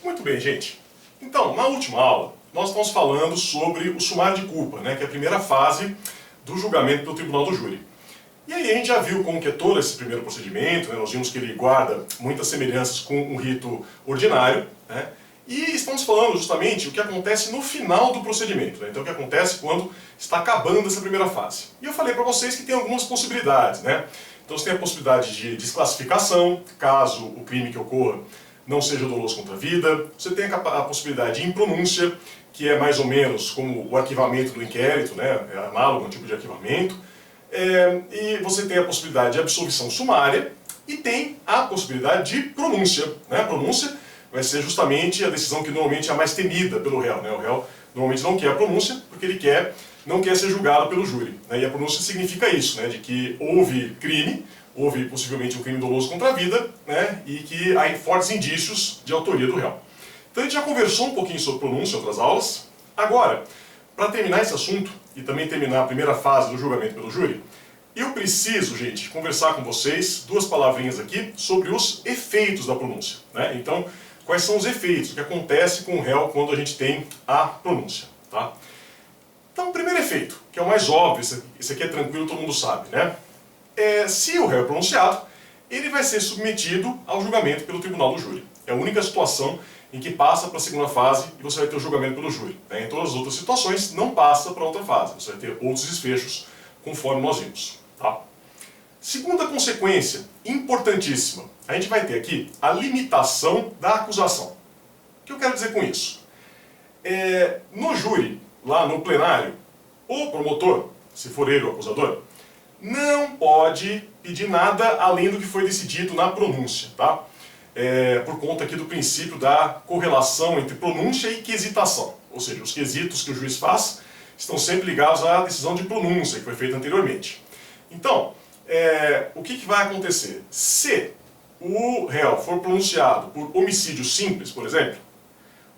Muito bem, gente. Então, na última aula, nós estamos falando sobre o sumário de culpa, né, que é a primeira fase do julgamento pelo tribunal do júri. E aí a gente já viu como que é todo esse primeiro procedimento, né, nós vimos que ele guarda muitas semelhanças com um rito ordinário, né, e estamos falando justamente o que acontece no final do procedimento, né, então o que acontece quando está acabando essa primeira fase. E eu falei para vocês que tem algumas possibilidades, né, então você tem a possibilidade de desclassificação, caso o crime que ocorra não seja doloso contra a vida. Você tem a possibilidade de impronúncia, que é mais ou menos como o arquivamento do inquérito, né? É análogo a um tipo de arquivamento. E você tem a possibilidade de absolvição sumária e tem a possibilidade de pronúncia, né? A pronúncia vai ser justamente a decisão que normalmente é a mais temida pelo réu, né? O réu normalmente não quer a pronúncia porque ele não quer ser julgado pelo júri, né? E a pronúncia significa isso, né? De que houve crime, houve possivelmente um crime doloso contra a vida, né, e que há fortes indícios de autoria do réu. Então a gente já conversou um pouquinho sobre pronúncia em outras aulas. Agora, para terminar esse assunto e também terminar a primeira fase do julgamento pelo júri, eu preciso, gente, conversar com vocês duas palavrinhas aqui sobre os efeitos da pronúncia, né? Então, quais são os efeitos, o que acontece com o réu quando a gente tem a pronúncia, tá? Então, o primeiro efeito, que é o mais óbvio, esse aqui é tranquilo, todo mundo sabe, né? Se o réu é pronunciado, ele vai ser submetido ao julgamento pelo tribunal do júri. É a única situação em que passa para a segunda fase e você vai ter o julgamento pelo júri, né? Em todas as outras situações, não passa para outra fase. Você vai ter outros desfechos, conforme nós vimos. Tá? Segunda consequência, importantíssima, a gente vai ter aqui a limitação da acusação. O que eu quero dizer com isso? No júri, lá no plenário, o promotor, se for ele o acusador, não pode pedir nada além do que foi decidido na pronúncia, tá? Por conta aqui do princípio da correlação entre pronúncia e quesitação. Ou seja, os quesitos que o juiz faz estão sempre ligados à decisão de pronúncia que foi feita anteriormente. Então, o que vai acontecer? Se o réu for pronunciado por homicídio simples, por exemplo,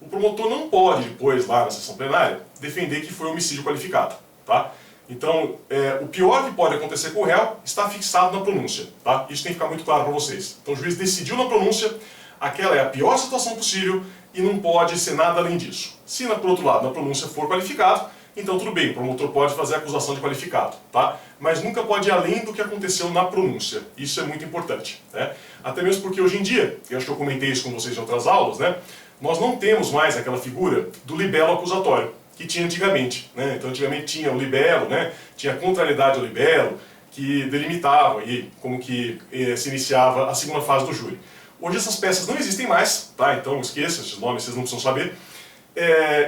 o promotor não pode depois, lá na sessão plenária, defender que foi homicídio qualificado, tá? Então, o pior que pode acontecer com o réu está fixado na pronúncia, tá? Isso tem que ficar muito claro para vocês. Então, o juiz decidiu na pronúncia, aquela é a pior situação possível e não pode ser nada além disso. Se, por outro lado, na pronúncia for qualificado, então tudo bem, o promotor pode fazer a acusação de qualificado, tá? Mas nunca pode ir além do que aconteceu na pronúncia. Isso é muito importante, né? Até mesmo porque hoje em dia, eu acho que eu comentei isso com vocês em outras aulas, né? Nós não temos mais aquela figura do libelo acusatório que tinha antigamente, né? Então antigamente tinha o libelo, né? Tinha a contrariedade ao libelo, que delimitava aí como que se iniciava a segunda fase do júri. Hoje essas peças não existem mais, tá? Então esqueça, esses nomes vocês não precisam saber.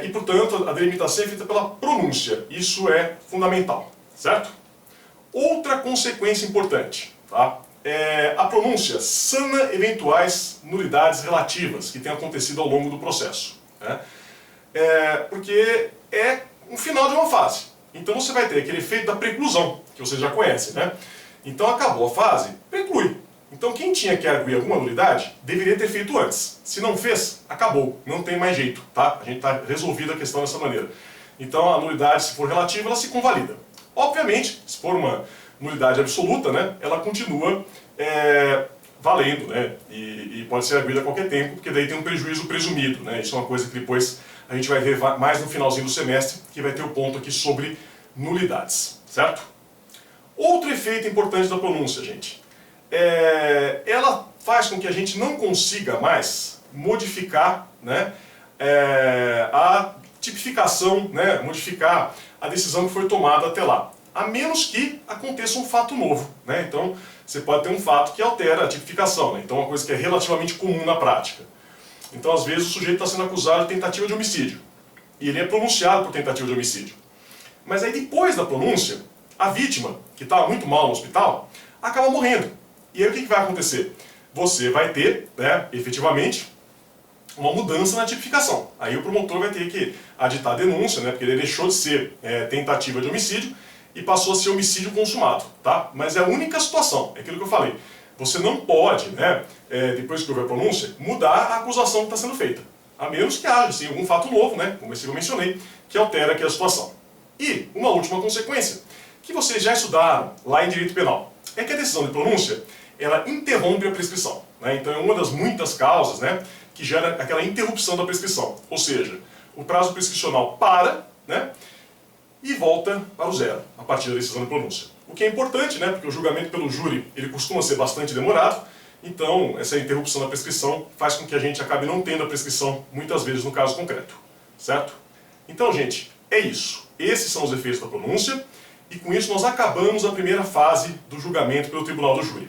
E portanto a delimitação é feita pela pronúncia, isso é fundamental, certo? Outra consequência importante, tá? A pronúncia sana eventuais nulidades relativas que tenham acontecido ao longo do processo, né? Porque é um final de uma fase. Então você vai ter aquele efeito da preclusão, que vocês já conhecem, né? Então acabou a fase, preclui. Então quem tinha que arguir alguma nulidade, deveria ter feito antes. Se não fez, acabou, não tem mais jeito, tá? A gente está resolvida a questão dessa maneira. Então a nulidade, se for relativa, ela se convalida. Obviamente, se for uma nulidade absoluta, né, ela continua valendo, né? E pode ser arguida a qualquer tempo, porque daí tem um prejuízo presumido, né? Isso é uma coisa que depois a gente vai ver mais no finalzinho do semestre, que vai ter o ponto aqui sobre nulidades, certo? Outro efeito importante da pronúncia, gente, ela faz com que a gente não consiga mais modificar, né, a tipificação, né, modificar a decisão que foi tomada até lá, a menos que aconteça um fato novo, né? Então você pode ter um fato que altera a tipificação, né? Então uma coisa que é relativamente comum na prática. Então, às vezes, o sujeito está sendo acusado de tentativa de homicídio. E ele é pronunciado por tentativa de homicídio. Mas aí, depois da pronúncia, a vítima, que está muito mal no hospital, acaba morrendo. E aí, o que vai acontecer? Você vai ter, né, efetivamente, uma mudança na tipificação. Aí o promotor vai ter que aditar a denúncia, né, porque ele deixou de ser tentativa de homicídio e passou a ser homicídio consumado. Tá? Mas é a única situação, é aquilo que eu falei. Você não pode, né, depois que houver a pronúncia, mudar a acusação que está sendo feita. A menos que haja assim, algum fato novo, né, como eu mencionei, que altera aqui a situação. E uma última consequência, que vocês já estudaram lá em direito penal, é que a decisão de pronúncia, ela interrompe a prescrição, né? Então é uma das muitas causas, né, que gera aquela interrupção da prescrição. Ou seja, o prazo prescricional para, né, e volta para o zero a partir da decisão de pronúncia. O que é importante, né, porque o julgamento pelo júri ele costuma ser bastante demorado, então essa interrupção da prescrição faz com que a gente acabe não tendo a prescrição muitas vezes no caso concreto, certo? Então, gente, é isso. Esses são os efeitos da pronúncia e com isso nós acabamos a primeira fase do julgamento pelo tribunal do júri.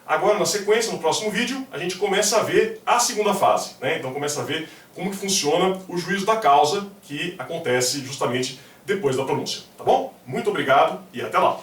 Agora, na sequência, no próximo vídeo, a gente começa a ver a segunda fase, né? Então começa a ver como que funciona o juízo da causa, que acontece justamente depois da pronúncia, tá bom? Muito obrigado e até lá!